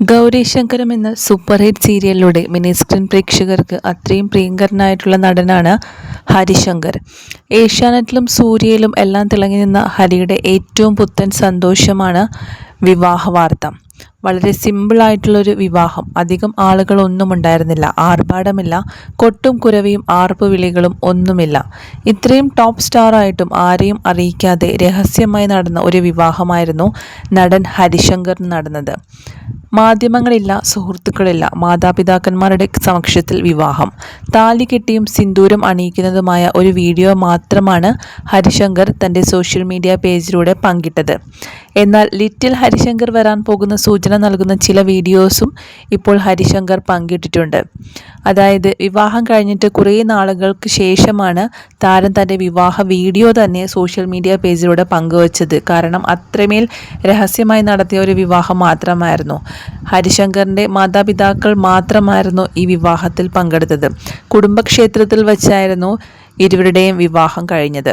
ഗൗരീശങ്കരം എന്ന super hit സീരിയലിലൂടെ mini screen പ്രേക്ഷകർക്ക് അത്രയും പ്രിയങ്കരനായിട്ടുള്ള നടനാണ് ഹരിശങ്കർ. ഏഷ്യാനെറ്റിലും സൂര്യയിലും എല്ലാം തിളങ്ങി നിന്ന ഹരിയുടെ ഏറ്റവും പുത്തൻ സന്തോഷമാണ് വിവാഹ വാർത്ത. വളരെ സിമ്പിളായിട്ടുള്ളൊരു വിവാഹം. അധികം ആളുകളൊന്നും ഉണ്ടായിരുന്നില്ല, ആർഭാടമില്ല, കൊട്ടും കുരവിയും ആർപ്പ് വിളികളും ഒന്നുമില്ല. ഇത്രയും ടോപ്പ് സ്റ്റാറായിട്ടും ആരെയും അറിയിക്കാതെ രഹസ്യമായി നടന്ന ഒരു വിവാഹമായിരുന്നു നടൻ ഹരിശങ്കറിന് നടന്നത്. മാധ്യമങ്ങളില്ല, സുഹൃത്തുക്കളില്ല, മാതാപിതാക്കന്മാരുടെ സമക്ഷത്തിൽ വിവാഹം. താലി കെട്ടിയും സിന്ദൂരം അണിയിക്കുന്നതുമായ ഒരു വീഡിയോ മാത്രമാണ് ഹരിശങ്കർ തൻ്റെ സോഷ്യൽ മീഡിയ പേജിലൂടെ പങ്കിട്ടത്. എന്നാൽ ലിറ്റിൽ ഹരിശങ്കർ വരാൻ പോകുന്ന സൂചന നൽകുന്ന ചില വീഡിയോസും ഇപ്പോൾ ഹരിശങ്കർ പങ്കിട്ടിട്ടുണ്ട്. അതായത് വിവാഹം കഴിഞ്ഞിട്ട് കുറേ നാളുകൾക്ക് ശേഷമാണ് താരം തൻ്റെ വിവാഹ വീഡിയോ തന്നെ സോഷ്യൽ മീഡിയ പേജിലൂടെ പങ്കുവച്ചത്. കാരണം അത്രമേൽ രഹസ്യമായി നടത്തിയ ഒരു വിവാഹം മാത്രമായിരുന്നു. ഹരിശങ്കറിൻ്റെ മാതാപിതാക്കൾ മാത്രമായിരുന്നു ഈ വിവാഹത്തിൽ പങ്കെടുത്തത്. കുടുംബക്ഷേത്രത്തിൽ വച്ചായിരുന്നു ഇരുവരുടെയും വിവാഹം കഴിഞ്ഞത്.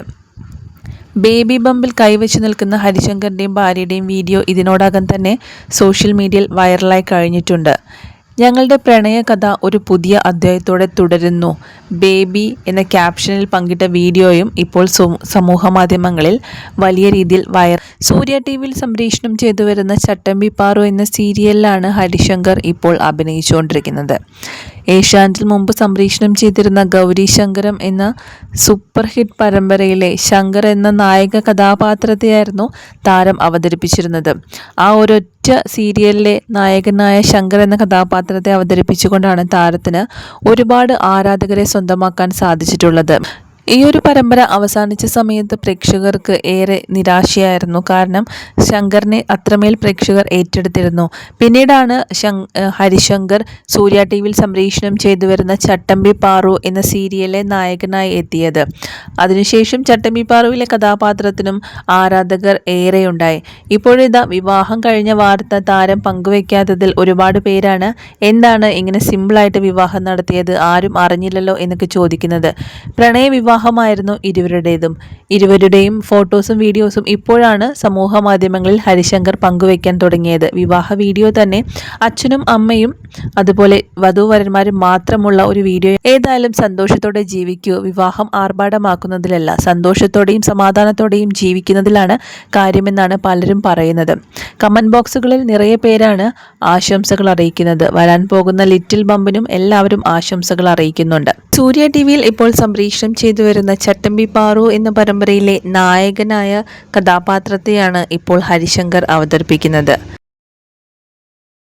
ബേബി ബമ്പിൽ കൈവച്ച് നിൽക്കുന്ന ഹരിശങ്കറിൻ്റെയും ഭാര്യയുടെയും വീഡിയോ ഇതിനോടകം തന്നെ സോഷ്യൽ മീഡിയയിൽ വൈറലായി കഴിഞ്ഞിട്ടുണ്ട്. ഞങ്ങളുടെ പ്രണയ കഥ ഒരു പുതിയ അധ്യായത്തോടെ തുടരുന്നു, ബേബി എന്ന ക്യാപ്ഷനിൽ പങ്കിട്ട വീഡിയോയും ഇപ്പോൾ സമൂഹ മാധ്യമങ്ങളിൽ വലിയ രീതിയിൽ സൂര്യ ടിവിയിൽ സംപ്രേഷണം ചെയ്തു വരുന്ന ചട്ടമ്പി പാറു എന്ന സീരിയലിലാണ് ഹരിശങ്കർ ഇപ്പോൾ അഭിനയിച്ചുകൊണ്ടിരിക്കുന്നത്. ഏഷ്യാനെറ്റിൽ മുമ്പ് സംപ്രേഷണം ചെയ്തിരുന്ന ഗൗരീശങ്കരം എന്ന സൂപ്പർ ഹിറ്റ് പരമ്പരയിലെ ശങ്കർ എന്ന നായക കഥാപാത്രത്തെയായിരുന്നു താരം അവതരിപ്പിച്ചിരുന്നത്. ആ ഒരൊറ്റ സീരിയലിലെ നായകനായ ശങ്കർ എന്ന കഥാപാത്രത്തെ അവതരിപ്പിച്ചുകൊണ്ടാണ് താരത്തിന് ഒരുപാട് ആരാധകരെ സ്വന്തമാക്കാൻ സാധിച്ചിട്ടുള്ളത്. ഈ ഒരു പരമ്പര അവസാനിച്ച സമയത്ത് പ്രേക്ഷകർക്ക് ഏറെ നിരാശയായിരുന്നു. കാരണം ശങ്കറിനെ അത്രമേൽ പ്രേക്ഷകർ ഏറ്റെടുത്തിരുന്നു. പിന്നീടാണ് ഹരിശങ്കർ സൂര്യ ടിവിയിൽ സംപ്രേഷണം ചെയ്തു വരുന്ന ചട്ടമ്പി പാറു എന്ന സീരിയലിലെ നായകനായി എത്തിയത്. അതിനുശേഷം ചട്ടമ്പി പാറുവിലെ കഥാപാത്രത്തിനും ആരാധകർ ഏറെയുണ്ടായി. ഇപ്പോഴിതാ വിവാഹം കഴിഞ്ഞ വാർത്ത താരം പങ്കുവയ്ക്കാത്തതിൽ ഒരുപാട് പേരാണ് എന്താണ് ഇങ്ങനെ സിമ്പിളായിട്ട് വിവാഹം നടത്തിയത്, ആരും അറിഞ്ഞില്ലല്ലോ എന്നൊക്കെ ചോദിക്കുന്നത്. പ്രണയ വിവാഹമായിരുന്നു ഇരുവരുടേതും. ഇരുവരുടെയും ഫോട്ടോസും വീഡിയോസും ഇപ്പോഴാണ് സമൂഹ മാധ്യമങ്ങളിൽ ഹരിശങ്കർ പങ്കുവയ്ക്കാൻ തുടങ്ങിയത്. വിവാഹ വീഡിയോ തന്നെ അച്ഛനും അമ്മയും അതുപോലെ വധൂവരന്മാരും മാത്രമുള്ള ഒരു വീഡിയോ. ഏതായാലും സന്തോഷത്തോടെ ജീവിക്കൂ. വിവാഹം ആർഭാടമാക്കുന്നതിലല്ല, സന്തോഷത്തോടെയും സമാധാനത്തോടെയും ജീവിക്കുന്നതിലാണ് കാര്യമെന്നാണ് പലരും പറയുന്നത്. കമന്റ് ബോക്സുകളിൽ നിറയെ പേരാണ് ആശംസകൾ അറിയിക്കുന്നത്. വരാൻ പോകുന്ന ലിറ്റിൽ ബമ്പിനും എല്ലാവരും ആശംസകൾ അറിയിക്കുന്നുണ്ട്. സൂര്യ ടിവിയിൽ ഇപ്പോൾ സംപ്രേഷണം ചെയ്തു വരുന്ന ചട്ടമ്പി പാറു എന്ന പരമ്പരയിലെ നായകനായ കഥാപാത്രത്തെയാണ് ഇപ്പോൾ ഹരിശങ്കർ അവതരിപ്പിക്കുന്നത്.